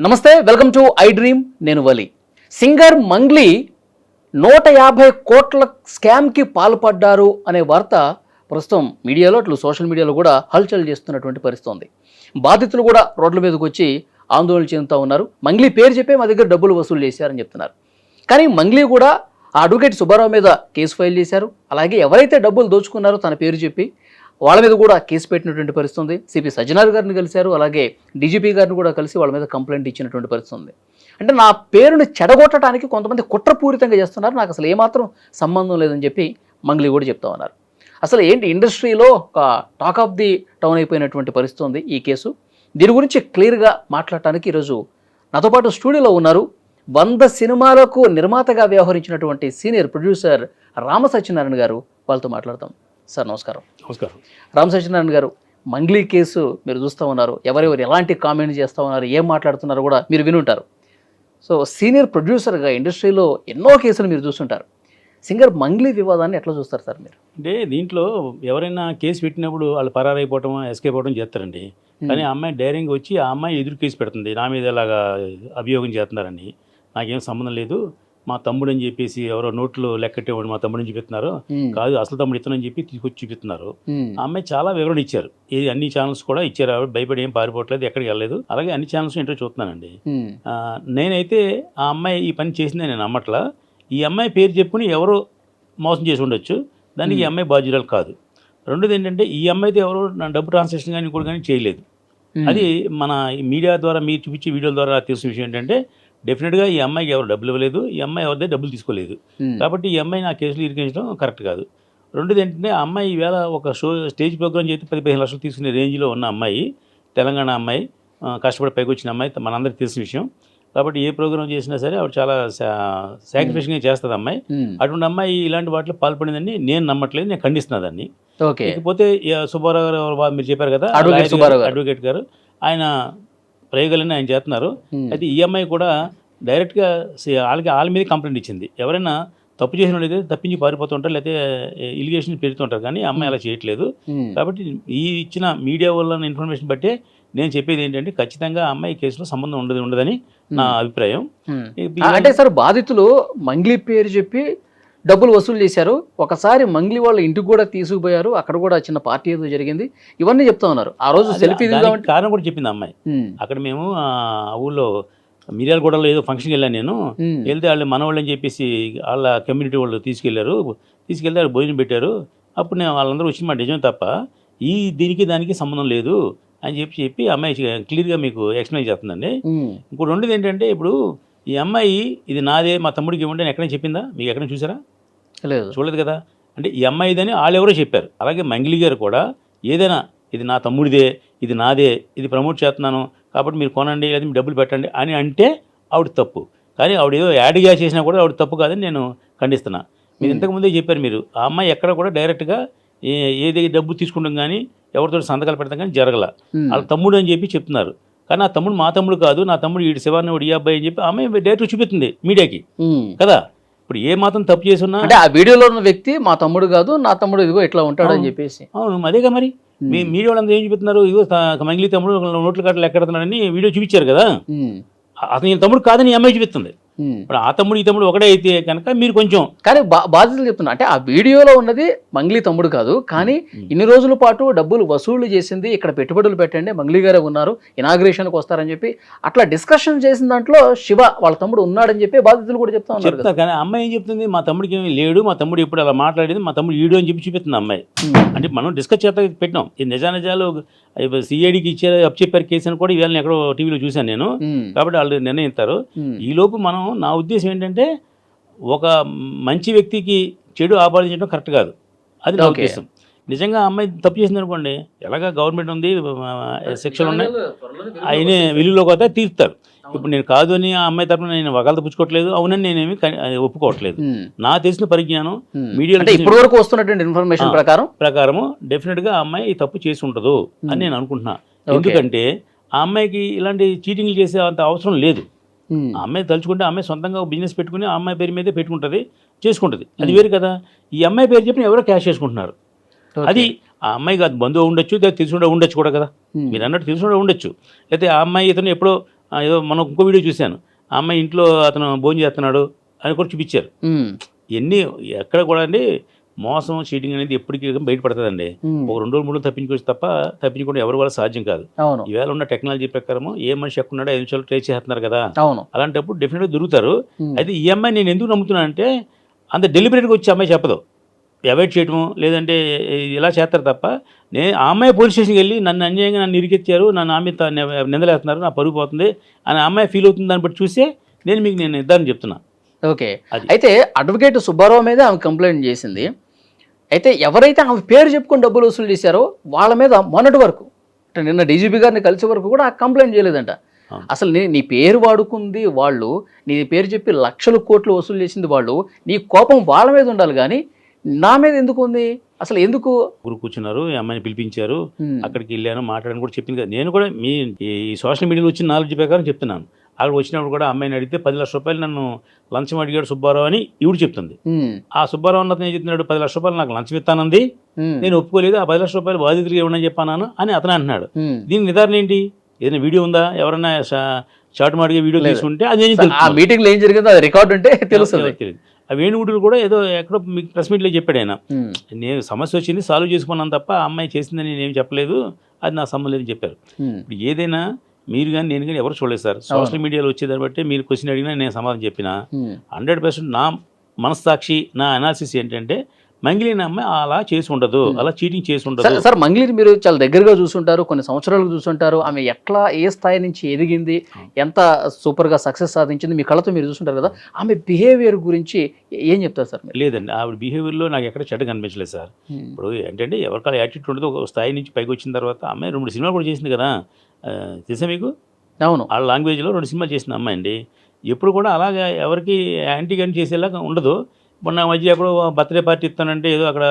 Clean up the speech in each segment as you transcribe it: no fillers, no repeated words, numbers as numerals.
నమస్తే, welcome to I dream. నేను వలి. Singer Mangli 150 కోట్ల స్కామ్కి పాల్పడ్డారు అనే వార్త ప్రస్తుతం మీడియాలో అట్లు సోషల్ మీడియాలో కూడా హల్చల్ చేస్తున్నటువంటి పరిస్థితి ఉంది. బాధితులు కూడా రోడ్ల మీదకి వచ్చి ఆందోళన చెందుతూ ఉన్నారు. మంగ్లీ పేరు చెప్పి మా దగ్గర డబ్బులు వసూలు చేశారని చెప్తున్నారు. కానీ మంగ్లీ కూడా ఆ అడ్వకేట్ సుబ్బారావు మీద కేసు ఫైల్ చేశారు. అలాగే ఎవరైతే డబ్బులు దోచుకున్నారో తన పేరు చెప్పి వాళ్ళ మీద కూడా కేసు పెట్టినటువంటి పరిస్థితి ఉంది. సిపి సజ్జనార్ గారిని కలిశారు. అలాగే డీజీపీ గారిని కూడా కలిసి వాళ్ళ మీద కంప్లైంట్ ఇచ్చినటువంటి పరిస్థితి ఉంది. అంటే నా పేరుని చెడగొట్టడానికి కొంతమంది కుట్రపూరితంగా చేస్తున్నారు, నాకు అసలు ఏమాత్రం సంబంధం లేదని చెప్పి మంగ్లీ కూడా చెప్తా ఉన్నారు. అసలు ఏంటి, ఇండస్ట్రీలో ఒక టాక్ ఆఫ్ ది టౌన్ అయిపోయినటువంటి పరిస్థితి ఉంది ఈ కేసు. దీని గురించి క్లియర్గా మాట్లాడటానికి ఈరోజు నాతో పాటు స్టూడియోలో ఉన్నారు 100 సినిమాలకు నిర్మాతగా వ్యవహరించినటువంటి సీనియర్ ప్రొడ్యూసర్ రామ సత్యనారాయణ గారు. వాళ్ళతో మాట్లాడతాం. సార్ నమస్కారం. నమస్కారం. రామ సత్యనారాయణ గారు, మంగ్లీ కేసు మీరు చూస్తూ ఉన్నారు, ఎవరెవరు ఎలాంటి కామెంట్ చేస్తూ ఉన్నారు, ఏం మాట్లాడుతున్నారో కూడా మీరు వినుంటారు. సో సీనియర్ ప్రొడ్యూసర్గా ఇండస్ట్రీలో ఎన్నో కేసులు మీరు చూస్తుంటారు. సింగర్ మంగ్లీ వివాదాన్ని ఎట్లా చూస్తారు సార్ మీరు? అంటే దీంట్లో ఎవరైనా కేసు పెట్టినప్పుడు వాళ్ళు పరారైపోవటం, ఎస్కేప్ అవ్వడం చేస్తారండి. కానీ ఆ అమ్మాయి డైరింగ్ వచ్చి ఆ అమ్మాయి ఎదురు కేసు పెడుతుంది, నా మీద ఇలాగా అభియోగం చేస్తున్నారని. నాకేం సంబంధం లేదు, మా తమ్ముడు అని చెప్పేసి ఎవరో నోట్లు లెక్కట్టేవాడు మా తమ్ముడు అని చూపిస్తున్నారు, కాదు అసలు తమ్ముడు ఇతనని చెప్పి తీసుకొచ్చి చూపిస్తున్నారు. ఆ అమ్మాయి చాలా వివరణ ఇచ్చారు, ఇది అన్ని ఛానల్స్ కూడా ఇచ్చారు. ఆవిడ భయపడి ఏం పారిపోవట్లేదు, ఎక్కడికి వెళ్ళలేదు. అలాగే అన్ని ఛానల్స్ ఇంటర్వ్యూ చూస్తున్నానండి. నేనైతే ఆ అమ్మాయి ఈ పని చేసిందని నేను నమ్మట్లా. ఈ అమ్మాయి పేరు చెప్పుకుని ఎవరో మోసం చేసి ఉండొచ్చు, దానికి ఈ అమ్మాయి బాధ్యురాలు కాదు. రెండోది ఏంటంటే ఈ అమ్మాయితో ఎవరో నా డబ్బు ట్రాన్సాక్షన్ కానీ కూడా కానీ చేయలేదు. అది మన మీడియా ద్వారా మీరు చూపించే వీడియోల ద్వారా తెలిసిన విషయం ఏంటంటే డెఫినెట్గా ఈ అమ్మాయికి ఎవరు డబ్బులు ఇవ్వలేదు, ఈ అమ్మాయి ఎవరిదే డబ్బులు తీసుకోలేదు. కాబట్టి ఈ అమ్మాయి నా కేసులు ఇరికించడం కరెక్ట్ కాదు. రెండోది ఏంటంటే ఆ అమ్మాయి ఈవేళ ఒక స్టేజ్ ప్రోగ్రామ్ చేసి 10-15 లక్షలు తీసుకునే రేంజ్లో ఉన్న అమ్మాయి, తెలంగాణ అమ్మాయి, కష్టపడి పైకి వచ్చిన అమ్మాయి, మనందరికీ తెలిసిన విషయం. కాబట్టి ఏ ప్రోగ్రామ్ చేసినా సరే ఆవిడ చాలా సాక్రిఫికేషన్గా చేస్తుంది అమ్మాయి. అటువంటి అమ్మాయి ఇలాంటి వాటిలో పాల్పడిందని నేను నమ్మట్లేదు, నేను ఖండిస్తున్నా దాన్ని. ఇకపోతే సుబ్బారావు గారు మీరు చెప్పారు కదా, అడ్వకేట్ గారు, ఆయన ప్రయోగాలన్నీ ఆయన చేస్తున్నారు. అయితే ఈ అమ్మాయి కూడా డైరెక్ట్గా వాళ్ళ మీద కంప్లైంట్ ఇచ్చింది. ఎవరైనా తప్పు చేసిన వాళ్ళైతే తప్పించి పారిపోతుంటారు, లేకపోతే ఇలిగేషన్ పెడుతుంటారు, కానీ అమ్మాయి అలా చేయట్లేదు. కాబట్టి ఈ ఇచ్చిన మీడియా వల్ల ఇన్ఫర్మేషన్ బట్టే నేను చెప్పేది ఏంటంటే ఖచ్చితంగా అమ్మాయి కేసులో సంబంధం ఉండదని నా అభిప్రాయం. అంటే సార్, బాధితులు మంగ్లీ పేరు చెప్పి డబ్బులు వసూలు చేశారు. ఒకసారి మంగ్లీ వాళ్ళ ఇంటికి కూడా తీసుకుపోయారు, అక్కడ కూడా చిన్న పార్టీ ఏదో జరిగింది, ఇవన్నీ చెప్తా ఉన్నారు. ఆ రోజు సెల్ఫీ కారణం కూడా చెప్పింది అమ్మాయి. అక్కడ మేము ఆ ఊళ్ళో మిర్యాలగూడలో ఏదో ఫంక్షన్కి వెళ్ళాను నేను. వెళ్తే వాళ్ళు మనవాళ్ళు అని చెప్పేసి వాళ్ళ కమ్యూనిటీ వాళ్ళు తీసుకెళ్తే వాళ్ళు భోజనం పెట్టారు. అప్పుడు నేను వాళ్ళందరూ వచ్చి మా నిజం తప్ప దీనికి దానికి సంబంధం లేదు అని చెప్పి అమ్మాయి క్లియర్గా మీకు ఎక్స్ప్లెయిన్ చేస్తుందండి. ఇంకోటి ఉండేది ఏంటంటే, ఇప్పుడు ఈ అమ్మాయి ఇది నాదే, మా తమ్ముడికి ఇవ్వండి అని ఎక్కడైనా చెప్పిందా? మీకు ఎక్కడైనా చూసారా? లేదు, చూడలేదు కదా. అంటే ఈ అమ్మాయిదని వాళ్ళెవరో చెప్పారు. అలాగే మంగ్లీ గారు కూడా ఏదైనా ఇది నా తమ్ముడిదే, ఇది నాదే, ఇది ప్రమోట్ చేస్తున్నాను కాబట్టి మీరు కొనండి, లేదా మీరు డబ్బులు పెట్టండి అని అంటే ఆవిడ తప్పు. కానీ ఆవిడ ఏదో యాడ్గా చేసినా కూడా ఆవిడ తప్పు కాదని నేను ఖండిస్తున్నా. మీరు ఇంతకుముందే చెప్పారు, మీరు ఆ అమ్మాయి ఎక్కడ కూడా డైరెక్ట్గా ఏది డబ్బు తీసుకుంటాం కానీ ఎవరితో సంతకాలు పెడతాం కానీ జరగల. వాళ్ళ తమ్ముడు అని చెప్పి చెప్తున్నారు. కానీ నా తమ్ముడు మా తమ్ముడు కాదు, నా తమ్ముడు ఈ శివాన్ని ఈ అబ్బాయి అని చెప్పి అమ్మాయి డైరెక్ట్ చూపిస్తుంది మీడియాకి కదా. ఇప్పుడు ఏ మాత్రం తప్పు చేసి ఉన్నా అంటే ఆ వీడియోలో ఉన్న వ్యక్తి మా తమ్ముడు కాదు, నా తమ్ముడు ఇదిగో ఇట్లా ఉంటాడని చెప్పేసి. అవును, అదేగా మరి మీ మీడియా వాళ్ళందరూ ఏం చూపిస్తున్నారు, ఇదిగో మంగ్లీ తమ్ముడు నోట్ల కట్టలు ఎక్కడుతున్నాడని వీడియో చూపించారు కదా. అతను ఈయన తమ్ముడు కాదని ఈ అమ్మాయి చూపిస్తుంది. ఇప్పుడు ఆ తమ్ముడు ఈ తమ్ముడు ఒకటే అయితే కనుక మీరు కొంచెం. కానీ బాధితులు చెప్తున్నా, అంటే ఆ వీడియోలో ఉన్నది మంగ్లీ తమ్ముడు కాదు, కానీ ఇన్ని రోజుల పాటు డబ్బులు వసూళ్లు చేసింది, ఇక్కడ పెట్టుబడులు పెట్టండి, మంగ్లీ గారే ఉన్నారు, ఇనాగ్రేషన్కి వస్తారని చెప్పి అట్లా డిస్కషన్ చేసిన దాంట్లో శివ వాళ్ళ తమ్ముడు ఉన్నాడని చెప్పి బాధితులు కూడా చెప్తా ఉన్నారు. కానీ అమ్మాయి ఏం చెప్తుంది, మా తమ్ముడికి ఏమీ లేడు, మా తమ్ముడు ఇప్పుడు అలా మాట్లాడేది, మా తమ్ముడు ఈడు అని చెప్పి చూపిస్తుంది అమ్మాయి. అంటే మనం డిస్కస్ చేస్తా పెట్టినాం, ఈ నిజాలు సిఐడికి ఇచ్చారు, అప్పచెప్పారు కేసు అని కూడా ఇవాళ ఎక్కడో టీవీలో చూశాను నేను. కాబట్టి వాళ్ళు నిర్ణయిస్తారు. ఈలోపు మనం, నా ఉద్దేశం ఏంటంటే ఒక మంచి వ్యక్తికి చెడు ఆపాదించడం కరెక్ట్ కాదు, అది నా ఉద్దేశం. నిజంగా అమ్మాయి తప్పు చేసింది అనుకోండి, ఎలాగా గవర్నమెంట్ ఉంది, శిక్షలు ఉన్నాయి, ఆయనే విలువలోకి వస్తే తీరుతారు. ఇప్పుడు నేను కాదు అని ఆ అమ్మాయి తరఫున నేను వకాలత పుచ్చుకోవట్లేదు, అవునని నేనేమి ఒప్పుకోవట్లేదు. నా తెలిసిన పరిజ్ఞానం మీడియా ఇప్పటి వరకు వస్తున్నటువంటి ఇన్ఫర్మేషన్ ప్రకారము డెఫినెట్గా ఆ అమ్మాయి తప్పు చేసి ఉండదు అని నేను అనుకుంటున్నా. ఎందుకంటే ఆ అమ్మాయికి ఇలాంటి చీటింగ్లు చేసే అంత అవసరం లేదు. ఆ అమ్మాయి తలుచుకుంటే ఆ అమ్మాయి సొంతంగా బిజినెస్ పెట్టుకుని ఆ అమ్మాయి పేరు మీదే పెట్టుకుంటుంది, చేసుకుంటుంది, అది వేరు కదా. ఈ అమ్మాయి పేరు చెప్పిన ఎవరో క్యాష్ చేసుకుంటున్నారు. అది ఆ అమ్మాయికి అది బంధువు ఉండొచ్చు, తెలిసి ఉండొచ్చు కూడా కదా, మీరు అన్నట్టు తెలిసి ఉండొచ్చు. అయితే ఆ అమ్మాయి ఇతను ఎప్పుడో ఏదో మనం ఇంకో వీడియో చూశాను, ఆ అమ్మాయి ఇంట్లో అతను భోజనం చేస్తున్నాడు అని కూడా చూపించారు. ఇవన్నీ ఎక్కడ కూడా అండి మోసం చీటింగ్ అనేది ఎప్పటికీ బయటపడుతుందండి. ఒక 2 రోజులు 3 రోజులు తప్పించుకోవచ్చు తప్ప తప్పించుకోవడం ఎవరి వల్ల సాధ్యం కాదు. ఈవేళ ఉన్న టెక్నాలజీ ప్రకారం ఏ మనిషి ఎక్కడున్నాడో 5 నిమిషాలు ట్రేస్ చేస్తున్నారు కదా, అలాంటప్పుడు డెఫినెట్గా దొరుకుతారు. అయితే ఈ అమ్మాయి నేను ఎందుకు నమ్ముతున్నానంటే అంత డెలిబరేట్గా వచ్చి అమ్మాయి చెప్పదు, అవాయిడ్ చేయడము లేదంటే ఇలా చేస్తారు తప్ప. ఆ అమ్మాయి పోలీస్ స్టేషన్కి వెళ్ళి నన్ను అన్యాయంగా నన్ను ఇరికెత్తారు, నన్ను ఆమె నిందలేస్తున్నారు, నా పరుగు పోతుంది అని అమ్మాయి ఫీల్ అవుతుంది. దాన్ని బట్టి చూస్తే నేను మీకు నిర్ధారణ చెప్తున్నా. ఓకే, అయితే అడ్వకేట్ సుబ్బారావు మీద ఆమె కంప్లైంట్ చేసింది. అయితే ఎవరైతే ఆమె పేరు చెప్పుకొని డబ్బులు వసూలు చేశారో వాళ్ళ మీద మొన్నటి వరకు అంటే నిన్న డీజీపీ గారిని కలిసే వరకు కూడా కంప్లైంట్ చేయలేదంట. అసలు నీ పేరు వాడుకుంది వాళ్ళు, నీ పేరు చెప్పి లక్షల కోట్లు వసూలు చేసింది వాళ్ళు, నీ కోపం వాళ్ళ మీద ఉండాలి కానీ నా మీద ఎందుకు ఉంది? అసలు ఎందుకు కూర్చున్నారు, ఈ అమ్మాయిని పిలిపించారు, అక్కడికి వెళ్ళాను మాట్లాడని కూడా చెప్పింది కదా. నేను కూడా ఈ సోషల్ మీడియాలో వచ్చిన నాలెడ్జ్ ప్రకారం చెప్తున్నాను. అక్కడ వచ్చినప్పుడు కూడా అమ్మాయిని అడిగితే 10 లక్షల రూపాయలు నన్ను లంచం అడిగాడు సుబ్బారావు అని ఈవిడ చెప్తుంది. ఆ సుబ్బారావు అన్నది ఏం చెప్తున్నాడు, 10 లక్షల రూపాయలు నాకు లంచం ఇస్తానంది, నేను ఒప్పుకోలేదు, ఆ 10 లక్షల రూపాయలు బాధితులుగా ఇవ్వనని చెప్పాను అని అతను అంటున్నాడు. దీని నిర్ధారణ ఏంటి? ఏదైనా వీడియో ఉందా? ఎవరైనా షార్ట్ మాడిగా వీడియో తీసుకుంటే అది మీటింగ్ లో ఏం జరిగిందో అది రికార్డ్ ఉంటే తెలుస్తుంది. ఆ వేణుగుడులు కూడా ఏదో ఎక్కడో మీకు ప్రెస్ మీట్లో చెప్పాడు ఆయన, నేను సమస్య వచ్చింది సాల్వ్ చేసుకున్నాను తప్ప ఆ అమ్మాయి చేసిందని నేనేం చెప్పలేదు, అది నా సంబంధం లేదని చెప్పారు. ఇప్పుడు ఏదైనా మీరు కానీ నేను కానీ ఎవరు చూడలేదు సార్. సోషల్ మీడియాలో వచ్చేదాన్ని బట్టి మీరు క్వశ్చన్ అడిగినా నేను సమాధానం చెప్పిన 100% నా మనస్సాక్షి నా అనాలిసిస్ ఏంటంటే మంగ్లీని అమ్మాయి అలా చేసి ఉండదు, అలా చీటింగ్ చేసి ఉండదు. సార్ మంగ్లీని మీరు చాలా దగ్గరగా చూసుంటారు, కొన్ని సంవత్సరాలు చూసుంటారు, ఆమె ఎట్లా ఏ స్థాయి నుంచి ఎదిగింది, ఎంత సూపర్గా సక్సెస్ సాధించింది మీ కళ్ళతో మీరు చూసుంటారు కదా. ఆమె బిహేవియర్ గురించి ఏం చెప్తారు సార్? లేదండి, ఆవిడ బిహేవియర్లో నాకు ఎక్కడ చెడ్డ కనిపించలేదు సార్. ఇప్పుడు ఏంటంటే ఎవరికాల యాటిట్యూడ్ ఉండదు, ఒక స్థాయి నుంచి పైకి వచ్చిన తర్వాత అమ్మాయి 2 సినిమాలు కూడా చేసింది కదా, తెలుసా మీకు? అవును, ఆ లాంగ్వేజ్లో 2 సినిమాలు చేసిన అమ్మాయి అండి. ఎప్పుడు కూడా అలాగా ఎవరికి యాంటీ గన్ చేసేలాగా ఉండదు. మొన్న మధ్య ఎక్కడో బర్త్డే పార్టీ ఇస్తానంటే ఏదో అక్కడ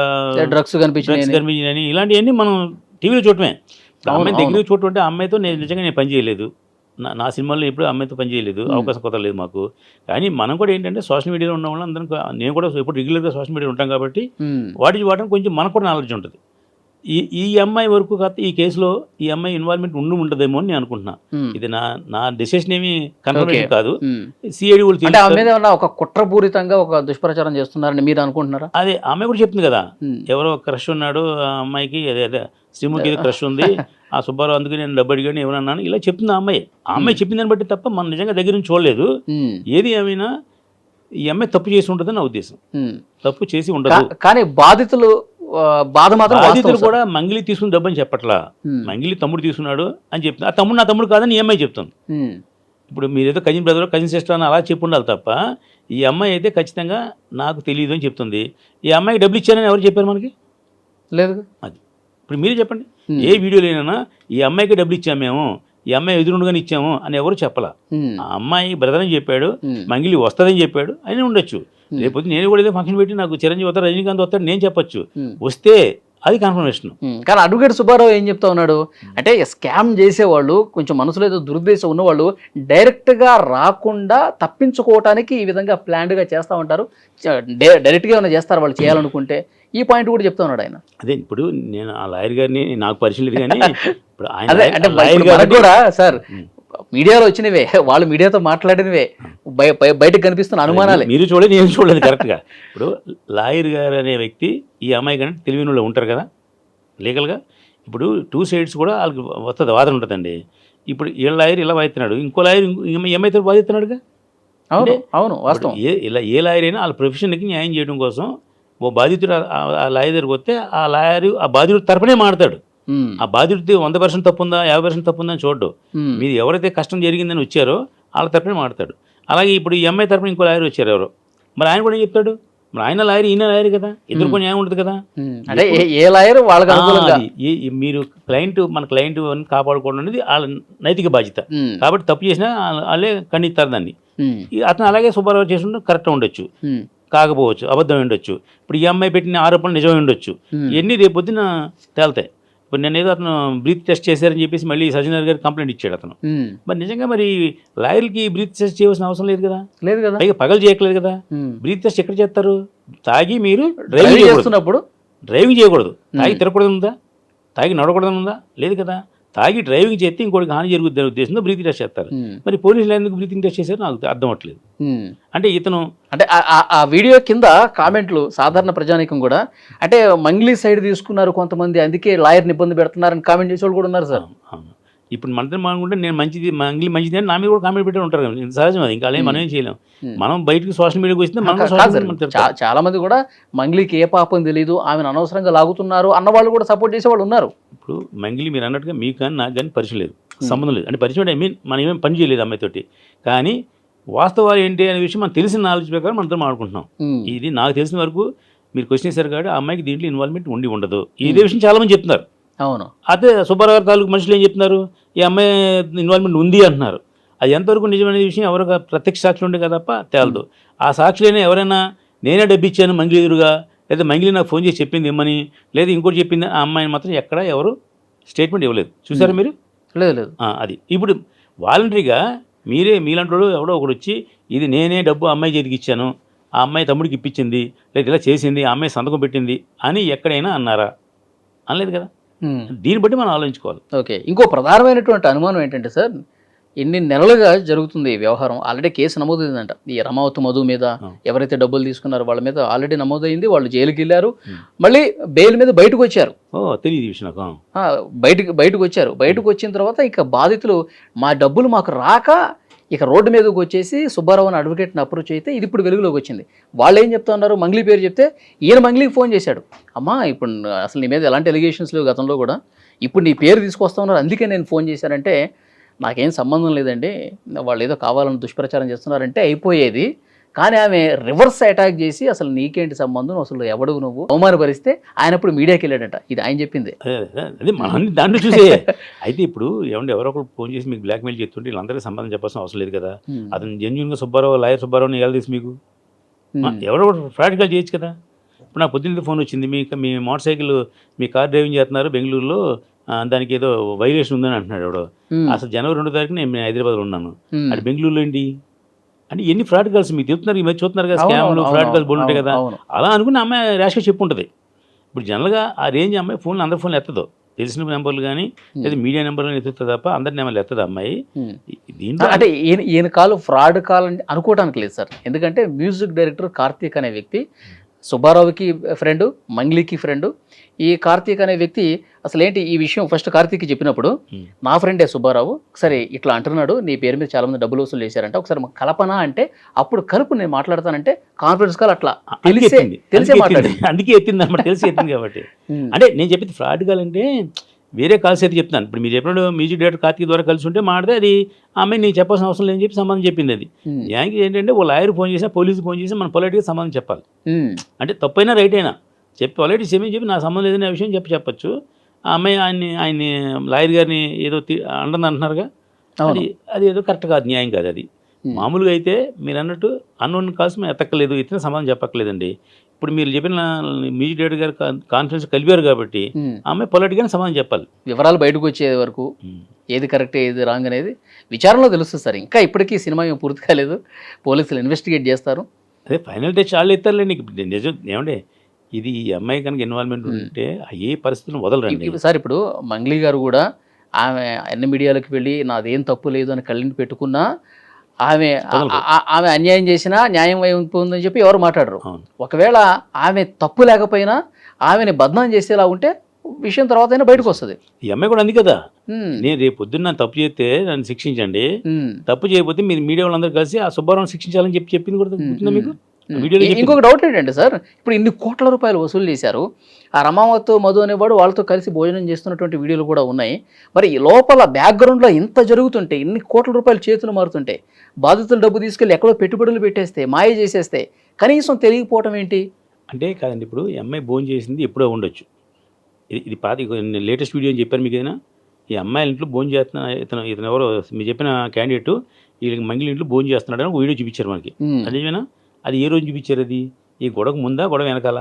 డ్రగ్స్ కనిపించినాయని ఇలాంటివన్నీ మనం టీవీలో చూడటమే. అమ్మాయి దగ్గర చూడటం అంటే అమ్మాయితో నేను నిజంగా నేను పని చేయలేదు, నా సినిమాల్లో ఎప్పుడు అమ్మాయితో పని చేయలేదు, అవకాశం కుదరలేదు మాకు. కానీ మనం కూడా ఏంటంటే సోషల్ మీడియాలో ఉన్న వాళ్ళు అందరం, నేను కూడా ఎప్పుడు రెగ్యులర్గా సోషల్ మీడియాలో ఉంటాం కాబట్టి వాటిని కొంచెం మనకు కూడా నాలెడ్జ్ ఉంటుంది. ఈ అమ్మాయి వరకు కాదు ఈ కేసులో ఈ అమ్మాయి ఇన్వాల్వ్మెంట్ ఉండదేమో అని నేను అనుకుంటున్నా. ఇది నా డెసిషన్ ఏమి కన్ఫర్మేషన్ కాదు. సిఐడి వాళ్ళు ఒక కుట్రపూరితంగా ఒక దుష్ప్రచారం చేస్తున్నారని మీరు అనుకుంటున్నారా? అదే ఆమె కూడా చెప్తుంది కదా, ఎవరో క్రష్ ఉన్నాడు ఆ అమ్మాయికి, అదే శ్రీముఖి క్రష్ ఉంది, ఆ సుబ్బారావు అందుకే నేను డబ్బు అడిగాను ఏమన్నాను ఇలా చెప్తుంది ఆ అమ్మాయి చెప్పిన దాన్ని బట్టి తప్ప మనం నిజంగా దగ్గర నుంచి చూడలేదు. ఏది ఏమైనా ఈ అమ్మాయి తప్పు చేసి ఉంటుందని నా ఉద్దేశం. తప్పు చేసి ఉండదు. కానీ బాధితులు కూడా మంగిలి తీసుకుని డబ్బు అని చెప్పట్లా, మంగిలి తమ్ముడు తీసుకున్నాడు అని చెప్తుంది. ఆ తమ్ముడు నా తమ్ముడు కాదని ఈ అమ్మాయి చెప్తుంది. ఇప్పుడు మీరేదో కజిన్ బ్రదర్ కజిన్ సిస్టర్ అని అలా చెప్పి ఉండాలి తప్ప ఈ అమ్మాయి అయితే ఖచ్చితంగా నాకు తెలియదు అని చెప్తుంది. ఈ అమ్మాయికి డబ్బులు ఇచ్చానని ఎవరు చెప్పారు మనకి? లేదు. అది ఇప్పుడు మీరే చెప్పండి, ఏ వీడియోలోనైనా ఈ అమ్మాయికి డబ్బులు ఇచ్చాము మేము, ఈ అమ్మాయి ఎదురుగానే ఇచ్చాము అని ఎవరు చెప్పాల. ఆ అమ్మాయి బ్రదర్ అని చెప్పాడు, మంగిలి వస్తుందని చెప్పాడు అని ఉండొచ్చు. లేకపోతే నేను కూడా ఏదో ఫంక్షన్ పెట్టి నాకు చిరంజీవి వస్తాడు రజనీకాంత్ వస్తాడు నేను చెప్పొచ్చు, వస్తే అది కన్ఫర్మేషన్. కానీ అడ్వకేట్ సుబ్బారావు ఏం చెప్తా ఉన్నాడు అంటే స్కామ్ చేసేవాళ్ళు కొంచెం మనసులో ఏదో దురుద్దేశం ఉన్నవాళ్ళు డైరెక్ట్గా రాకుండా తప్పించుకోవటానికి ఈ విధంగా ప్లాన్డ్గా చేస్తూ ఉంటారు, డైరెక్ట్గా ఏమైనా చేస్తారు వాళ్ళు చేయాలనుకుంటే. ఈ పాయింట్ కూడా చెప్తా ఉన్నాడు ఆయన. అదే ఇప్పుడు నేను ఆ లాయర్ గారిని నాకు పరిచయం లేదు కానీ ఇప్పుడు ఆయన కూడా సార్ మీడియాలో వచ్చినవే, వాళ్ళు మీడియాతో మాట్లాడినవే బయటకు కనిపిస్తున్న అనుమానాలే. మీరు చూడలేదు నేను చూడలేదు కరెక్ట్గా. ఇప్పుడు లాయర్ గారు అనే వ్యక్తి ఈ అమ్మాయి కానీ తెలివిన వాళ్ళు ఉంటారు కదా లీగల్గా. ఇప్పుడు 2 సైడ్స్ కూడా వాళ్ళకి వస్తుంది, వాదన ఉంటుందండి. ఇప్పుడు ఈ లాయర్ ఇలా వాదిస్తున్నాడు, ఇంకో లాయర్ ఏమైతే వాదిస్తున్నాడుగా. అవును వాస్తవం. ఏ లాయర్ అయినా వాళ్ళ ప్రొఫెషన్కి న్యాయం చేయడం కోసం ఓ బాధితుడు ఆ లాయర్ దగ్గరికి వస్తే ఆ లాయర్ ఆ బాధితుడు తరపునే మాడతాడు. ఆ బాధితుడికి 100% తప్పు ఉందా 50% తప్పు ఉందని చూడడు. మీరు ఎవరైతే కష్టం జరిగిందని వచ్చారో వాళ్ళ తరపునే మాడతాడు. అలాగే ఇప్పుడు ఈ అమ్మాయి తరపున ఇంకో లాయర్ వచ్చారు ఎవరో, మరి ఆయన కూడా ఏం చెప్తాడు? మరి ఆయన లాయర్ ఈయన లాయర్ కదా, ఇద్దరు కొన్ని న్యాయం ఉంటుంది కదా. అంటే ఏ లాయర్ వాళ్ళకి మీరు మన క్లయింట్ కాపాడుకోవడం అనేది వాళ్ళ నైతిక బాధ్యత. కాబట్టి తప్పు చేసినా వాళ్ళే ఖండిస్తారు దాన్ని. అతను అలాగే సుబ్బారావు చేసి కరెక్ట్ ఉండొచ్చు, కాకపోవచ్చు, అబద్ధం ఉండొచ్చు. ఇప్పుడు ఈ అమ్మాయి పెట్టిన ఆరోపణలు నిజమే ఉండొచ్చు. ఇవన్నీ రేపు పొద్దున తేలుతాయి. ఇప్పుడు నేను ఏదో అతను బ్రీత్ టెస్ట్ చేశారని చెప్పేసి మళ్ళీ సజ్జనర్ గారికి కంప్లైంట్ ఇచ్చాడు అతను. మరి నిజంగా మరి లాయర్కి బ్రీత్ టెస్ట్ చేయవలసిన అవసరం లేదు కదా, పైగా పగలు చేయట్లేదు కదా. బ్రీత్ టెస్ట్ ఎక్కడ చేస్తారు? తాగి మీరు డ్రైవింగ్ చేస్తున్నప్పుడు డ్రైవింగ్ చేయకూడదు, తాగి తిరగకూడదు ఉందా, తాగి నడవకూడదు ఉందా? లేదు కదా. తాగి డ్రైవింగ్ చేస్తే ఇంకోటికి హాని జరుగుతుంది అనే ఉద్దేశంతో బ్రీతింగ్ టెస్ట్ చేస్తారు. మరి పోలీసులు ఎందుకు బ్రీతింగ్ టెస్ట్ చేశారు నాకు అర్థం అవ్వట్లేదు. అంటే ఇతను అంటే ఆ వీడియో కింద కామెంట్లు సాధారణ ప్రజానీకం కూడా అంటే మంగ్లీ సైడ్ తీసుకున్నారు కొంతమంది, అందుకే లాయర్ని ఇబ్బంది పెడుతున్నారని కామెంట్ చేసేవాళ్ళు కూడా ఉన్నారు సార్. ఇప్పుడు మనతో మానుకుంటే నేను మంగ్లీ మంచిది అని నా మీద కూడా కామెంట్ పెట్టే ఉంటారు కదా, ఇది సహజం. అది ఇంకా మనం ఏం చేయలేం. మనం బయటకు సోషల్ మీడియాకి వస్తే మనం చాలా మంది కూడా మంగ్లీకి ఏ పాపం తెలియదు, ఆమెను అనవసరంగా లాగుతున్నారు అన్న వాళ్ళు కూడా సపోర్ట్ చేసే వాళ్ళు ఉన్నారు. ఇప్పుడు మంగ్లీ మీరు అన్నట్టుగా మీకు కానీ నాకు కానీ పరిచయం లేదు, సంబంధం లేదు. అంటే పరిచయం ఐ మీన్ మనం ఏమేమి పని చేయలేదు అమ్మాయితోటి. కానీ వాస్తవాలు ఏంటి అనే విషయం మనం తెలిసిన నాలెడ్జ్ ప్రకారం మనతో మాట్లాడుకుంటున్నాం. ఇది నాకు తెలిసిన వరకు మీరు క్వశ్చన్ చేశారు కాబట్టి ఆ అమ్మాయికి దీంట్లో ఇన్వాల్వ్మెంట్ ఉండదు. ఇదే విషయం చాలా మంది చెప్తున్నారు. అవును. అదే సుబ్బారావు తాలూకు మనుషులు ఏం చెప్తున్నారు, ఈ అమ్మాయి ఇన్వాల్వ్మెంట్ ఉంది అంటున్నారు. అది ఎంతవరకు నిజమైన విషయం ఎవరు ప్రత్యక్ష సాక్షులు ఉండే కదా తప్ప తేలదు. ఆ సాక్షులైనా ఎవరైనా నేనే డబ్బు ఇచ్చాను మంగ్లీ ఎదురుగా, లేదా మంగ్లీ నాకు ఫోన్ చేసి చెప్పింది ఇమ్మని, లేదా ఇంకోటి చెప్పింది, ఆ అమ్మాయిని మాత్రం ఎక్కడ ఎవరు స్టేట్మెంట్ ఇవ్వలేదు. చూసారా మీరు? లేదు. అది ఇప్పుడు వాలంటరీగా మీలాంటి ఎవడో ఒకడు వచ్చి ఇది నేనే డబ్బు అమ్మాయి చేతికి ఇచ్చాను, ఆ అమ్మాయి తమ్ముడికి ఇప్పించింది, లేదా ఇలా చేసింది, ఆ అమ్మాయి సంతకం పెట్టింది అని ఎక్కడైనా అన్నారా? అనలేదు కదా. దీన్ని బట్టి మనం ఆలోచించుకోవాలి. ఓకే. ఇంకో ప్రధానమైనటువంటి అనుమానం ఏంటంటే సార్, ఎన్ని నెలలుగా జరుగుతుంది ఈ వ్యవహారం, ఆల్రెడీ కేసు నమోదైందంట. ఈ రమావతి మధు మీద ఎవరైతే డబ్బులు తీసుకున్నారో వాళ్ళ మీద ఆల్రెడీ నమోదైంది. వాళ్ళు జైలుకి వెళ్ళారు, మళ్ళీ బెయిల్ మీద బయటకు వచ్చారు. తెలియదు విషయం నాకు. బయటకు వచ్చారు. బయటకు వచ్చిన తర్వాత ఇక బాధితులు మా డబ్బులు మాకు రాక ఇక రోడ్డు మీదకి వచ్చేసి సుబ్బారావు అని అడ్వకేట్ని అప్రోచ్ అయితే ఇది ఇప్పుడు వెలుగులోకి వచ్చింది. వాళ్ళు ఏం చెప్తా ఉన్నారు, మంగ్లీ పేరు చెప్తే ఈయన మంగ్లీకి ఫోన్ చేశాడు, అమ్మా ఇప్పుడు అసలు నీ మీద ఎలాంటి ఎలిగేషన్స్ లేవు గతంలో కూడా, ఇప్పుడు నీ పేరు తీసుకొస్తా ఉన్నారు అందుకే నేను ఫోన్ చేశానంటే నాకేం సంబంధం లేదండి, వాళ్ళు ఏదో కావాలని దుష్ప్రచారం చేస్తున్నారంటే అయిపోయేది. కానీ ఆమె రివర్స్ అటాక్ చేసి అసలు నీకేంటి సంబంధం, అసలు ఎవడు నువ్వు అవమానపరిస్తే ఆయన ఇప్పుడు మీడియాకి వెళ్ళాడట. ఇది ఆయన చెప్పింది. అదే మనం దాంట్లో చూసే. అయితే ఇప్పుడు ఎవరో ఒకరు ఫోన్ చేసి మీకు బ్లాక్మెయిల్ చేస్తుంటే వీళ్ళందరికీ సంబంధం చెప్పాల్సిన అవసరం లేదు కదా. అతను జెన్యున్గా సుబ్బారావు లాయర్ సుబ్బారావుని ఎలా తీసి మీకు ఎవరో ఒకటి ఫ్రాడ్గా చేయొచ్చు కదా. ఇప్పుడు నాకు పొద్దున్న ఫోన్ వచ్చింది, మీ మోటార్ సైకిల్ మీ కార్ డ్రైవింగ్ చేస్తున్నారు బెంగళూరులో, దానికి ఏదో వైలేషన్ ఉందని అంటున్నాడు ఎవడో. అసలు జనవరి 2వ తారీఖున నేను హైదరాబాద్లో ఉన్నాను, అది బెంగళూరులో ఏంటి అంటే ఎన్ని ఫ్రాడ్ కాల్స్ మీకు చెప్తున్నారు, ఈ మధ్య చూస్తున్నారు కదా, స్కామ్లు ఫ్రాడ్ కాల్స్ బోల్ ఉంటాయి కదా. అలా అనుకుని అమ్మాయి ర్యాష్గా చెప్పు ఉంటుంది. ఇప్పుడు జనరల్గా ఆ రేంజ్ అమ్మాయి ఫోన్లు అందరి ఫోన్లు ఎత్తదు, తెలిసిన నెంబర్లు కానీ లేదా మీడియా నెంబర్లు ఎత్తుతుంది తప్ప అందరి నెంబర్లు ఎత్తదు అమ్మాయి. దీంట్లో అంటే ఈయన కాల్ ఫ్రాడ్ కాల్ అని అనుకోవడానికి లేదు సార్. ఎందుకంటే మ్యూజిక్ డైరెక్టర్ కార్తీక్ అనే వ్యక్తి సుబ్బారావుకి ఫ్రెండు, మంగ్లీకి ఫ్రెండు. ఈ కార్తీక్ అనే వ్యక్తి అసలు ఏంటి ఈ విషయం ఫస్ట్ కార్తీక్కి చెప్పినప్పుడు, నా ఫ్రెండే సుబ్బారావు, సరే ఇట్లా అంటున్నాడు, నీ పేరు మీద చాలా మంది డబ్బులు వసూలు చేశారంటే ఒకసారి కలపన అంటే అప్పుడు కలుపు నేను మాట్లాడతానంటే కాన్ఫరెన్స్ కాల్ అట్లా తెలిసే మాట్లాడి అందుకే ఎత్తింది అన్నమాట, తెలిసి ఎత్తింది కాబట్టి. అంటే నేను చెప్పింది ఫ్రాడ్ కాల్ అంటే వేరే కాల్స్ అయితే చెప్తాను. ఇప్పుడు మీరు చెప్పినప్పుడు మ్యూజిక్ డైరెక్టర్ కార్తీక్ ద్వారా కలిసి ఉంటే మాడితే అది ఆమె నేను చెప్పాల్సిన అవసరం లేదని చెప్పి సంబంధం చెప్పింది. అది దానికి ఏంటంటే ఓ లాయర్ ఫోన్ చేసినా పోలీసు ఫోన్ చేసి మనం పొలైట్గా సంబంధం చెప్పాలి. అంటే తప్పైనా రైట్ అయినా చెప్పి పొలైట్ ఏమని చెప్పి నా సంబంధం లేదనే విషయం చెప్పచ్చు. ఆ అమ్మాయి ఆయన్ని లాయర్ గారిని ఏదో అంటుంది అంటున్నారుగా, అది ఏదో కరెక్ట్ కాదు, న్యాయం కాదు. అది మామూలుగా అయితే మీరు అన్నట్టు అన్నోన్ కాల్స్ మేము ఎత్తక్కలేదు, ఇతనే సమాధానం చెప్పక్కలేదండి. ఇప్పుడు మీరు చెప్పిన మ్యూజిక్ డైరెక్టర్ గారు కాన్ఫరెన్స్ కలిపారు కాబట్టి ఆమె పొలైట్గానే సమాధానం చెప్పాలి. వివరాలు బయటకు వచ్చే వరకు ఏది కరెక్ట్ ఏది రాంగ్ అనేది విచారణలో తెలుస్తుంది సార్. ఇంకా ఇప్పటికీ సినిమా ఏమి పూర్తి కాలేదు, పోలీసులు ఇన్వెస్టిగేట్ చేస్తారు. అదే ఫైనల్ టచ్ వాళ్ళు ఎత్తారులే. నీకు నిజం ఏమంటే ఇది ఈ అమ్మాయి కనుక ఇన్వాల్వ్మెంట్ ఉంటే ఏ పరిస్థితులను వదలరండి సార్. ఇప్పుడు మంగ్లీ గారు కూడా ఆమె అన్ని మీడియాలకు వెళ్ళి నాదేం తప్పు లేదు అని కళ్ళని పెట్టుకున్నా ఆమె అన్యాయం చేసినా న్యాయం అయిపోతుందని చెప్పి ఎవరు మాట్లాడరు. ఒకవేళ ఆమె తప్పు లేకపోయినా ఆమెని బద్నాం చేసేలా ఉంటే విషయం తర్వాత అయినా బయటకు వస్తుంది. ఈ అమ్మాయి కూడా అంది కదా, నేను రేపు పొద్దున్న తప్పు చేస్తే నన్ను శిక్షించండి, తప్పు చేయకపోతే మీరు మీడియా వాళ్ళందరూ కలిసి ఆ సుబ్బారావుని శిక్షించాలని చెప్పింది కూడా గుర్తుందా మీకు? ఇంకొక డౌట్ ఏంటంటే సార్, ఇప్పుడు ఇన్ని కోట్ల రూపాయలు వసూలు చేశారు, ఆ రమావత్ మధు అనేవాడు వాళ్ళతో కలిసి భోజనం చేస్తున్నటువంటి వీడియోలు కూడా ఉన్నాయి. మరి ఈ లోపల బ్యాక్గ్రౌండ్లో ఇంత జరుగుతుంటే, ఇన్ని కోట్ల రూపాయలు చేతులు మారుతుంటే, బాధితులు డబ్బు తీసుకెళ్ళి ఎక్కడో పెట్టుబడులు పెట్టేస్తే, మాయ చేసేస్తే కనీసం తెలియకపోవటం ఏంటి అంటే కాదండి. ఇప్పుడు ఈ అమ్మాయి భోజనం చేసింది ఎప్పుడో ఉండొచ్చు, ఇది లేటెస్ట్ వీడియో అని చెప్పారు మీకు ఏదైనా. ఈ అమ్మాయిల ఇంట్లో భోజనం చేస్తున్న ఇతను ఎవరో మీరు చెప్పిన క్యాండిడేట్ వీళ్ళకి మంగిలి ఇంట్లో భోజనం చేస్తున్నాడు అని ఒక వీడియో చూపించారు మనకి. అదేనా? అది ఏ రోజు చూపించారు? అది ఈ గొడవకు ముందా గొడవ వెనకాల?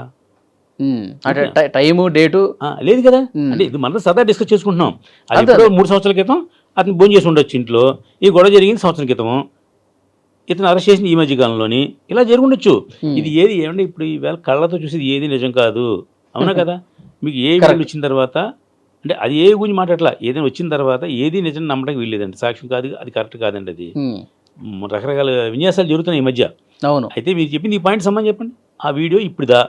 అంటే టైము డేటు లేదు కదా. అంటే ఇది మనం సదా డిస్కస్ చేసుకుంటున్నాం. అది 3 సంవత్సరాల క్రితం అతను భోజనం చేసి ఉండొచ్చు ఇంట్లో, ఈ గొడవ జరిగింది సంవత్సరం క్రితము, ఇతను అరెస్ట్ చేసింది ఈ మధ్యకాలంలోని, ఇలా జరుగుండొచ్చు. ఇది ఏమంటే ఇప్పుడు ఈవేళ కళ్ళతో చూసేది ఏది నిజం కాదు, అవునా కదా. మీకు ఏ వీడియోలు వచ్చిన తర్వాత అంటే అది ఏ గురించి మాట్లాడలా, ఏదైనా వచ్చిన తర్వాత ఏది నిజం నమ్మడానికి వీల్లేదండి, సాక్ష్యం కాదు, అది కరెక్ట్ కాదండి. అది రకరకాల విన్యాసాలు జరుగుతున్నాయి ఈ మధ్య. అవును, అయితే మీరు చెప్పింది ఈ పాయింట్ సంబంధం చెప్పండి. ఆ వీడియో ఇప్పుడుదా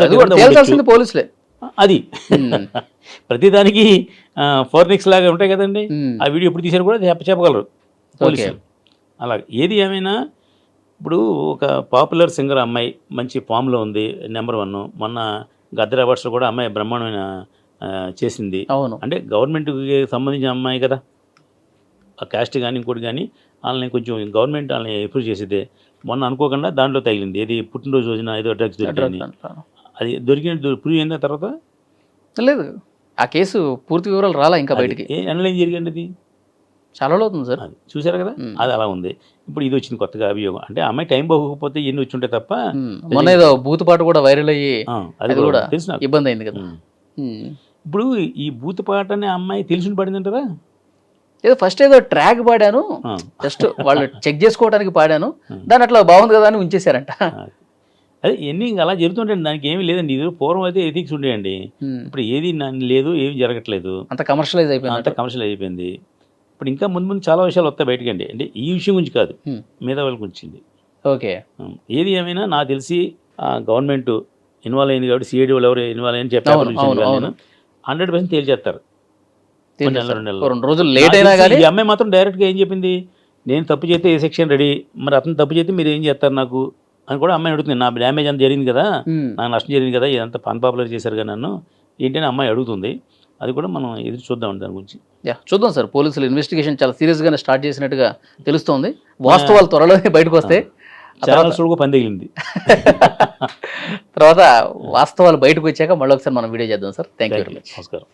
అది కూడా తేల్చాల్సింది పోలీసులే. అది ప్రతిదానికి ఫోర్నిక్స్ లాగా ఉంటాయి కదండి, ఆ వీడియో ఎప్పుడు తీసారు కూడా చెప్పగలరు పోలీసులు. అలాగే ఏది ఏమైనా ఇప్పుడు ఒక పాపులర్ సింగర్ అమ్మాయి మంచి ఫామ్లో ఉంది, నెంబర్ 1. మొన్న గద్దర్ అవార్డ్స్లో కూడా అమ్మాయి బ్రహ్మాండమైన చేసింది. అవును, అంటే గవర్నమెంట్కి సంబంధించిన అమ్మాయి కదా, ఆ క్యాస్ట్ కానీ ఇంకోటి కానీ వాళ్ళని కొంచెం గవర్నమెంట్ వాళ్ళని అప్రూవ్ చేసేదే. మొన్న అనుకోకుండా దాంట్లో తగిలింది, ఏది పుట్టినరోజు రోజున ఏదో డ్రగ్స్ దొరికింది. అది దొరికిన ప్రూవ్ అయిన తర్వాత లేదు, ఆ కేసు పూర్తి వివరాలు రాలా ఇంకా బయటికి. ఏం జరిగింది అది చాలా అవుతుంది సార్. అది చూసారు కదా, అది అలా ఉంది. ఇప్పుడు ఇది వచ్చింది కొత్తగా అభియోగం. అంటే అమ్మాయి టైం బాగోకపోతే ఎన్ని వచ్చి ఉంటాయి తప్ప. మొన్న ఏదో బూతుపాటు కూడా వైరల్ అయ్యి అది కూడా తెలుసు నాకు, ఇబ్బంది అయింది కదా. ఇప్పుడు ఈ బూతుపాట అనే అమ్మాయి తెలిసి పడిందంటారా? ఏదో ఫస్ట్ ఏదో ట్రాక్ పాడాను, జస్ట్ వాళ్ళు చెక్ చేసుకోవడానికి పాడాను, దాని అట్లా బాగుంది కదా అని ఉంచేశారంట. అదే ఎన్ని అలా జరుగుతుంటాయి, దానికి ఏమీ లేదండి. ఇది పూర్వం అయితే ఎథిక్స్ ఉండేయండి, ఇప్పుడు ఏది లేదు, ఏమి జరగట్లేదు, అంత కమర్షియలైజ్ అయిపోయింది. అంత కమర్షియల్ అయిపోయింది. ఇప్పుడు ఇంకా ముందు ముందు చాలా విషయాలు వస్తాయి బయటకండి. అంటే ఈ విషయం గురించి కాదు, మీద వాళ్ళ గురించింది. ఓకే, ఏది ఏమైనా నాకు తెలిసి గవర్నమెంట్ ఇన్వాల్వ్ అయింది కాబట్టి సిఐడి వాళ్ళు ఎవరు ఇన్వాల్వ్ అయ్యని చెప్పారు, 100% తేల్చేస్తారు. 2 రోజులు లేట్ అయినా కానీ ఈ అమ్మాయి మాత్రం డైరెక్ట్గా ఏం చెప్పింది, నేను తప్పు చేస్తే ఏ సెక్షన్ రెడీ, మరి అతను తప్పు చేస్తే మీరు ఏం చేస్తారు నాకు అని కూడా అమ్మాయి అడుగుతుంది. నా డ్యామేజ్ అంత జరిగింది కదా, నాకు నష్టం జరిగింది కదా, ఇదంతా అన్పాపులర్ చేశారు కదా నన్ను ఏంటని అమ్మాయి అడుగుతుంది. అది కూడా మనం ఎదురు చూద్దాం దాని గురించి. చూద్దాం సార్, పోలీసులు ఇన్వెస్టిగేషన్ చాలా సీరియస్గానే స్టార్ట్ చేసినట్టుగా తెలుస్తోంది. వాస్తవాలు త్వరలోనే బయటకు వస్తాయి. ఛానల్స్ కూడా పని తగిలింది. తర్వాత వాస్తవాలు బయటకు వచ్చాక మళ్ళీ ఒకసారి మనం వీడియో చేద్దాం sir. Thank you very much. నమస్కారం.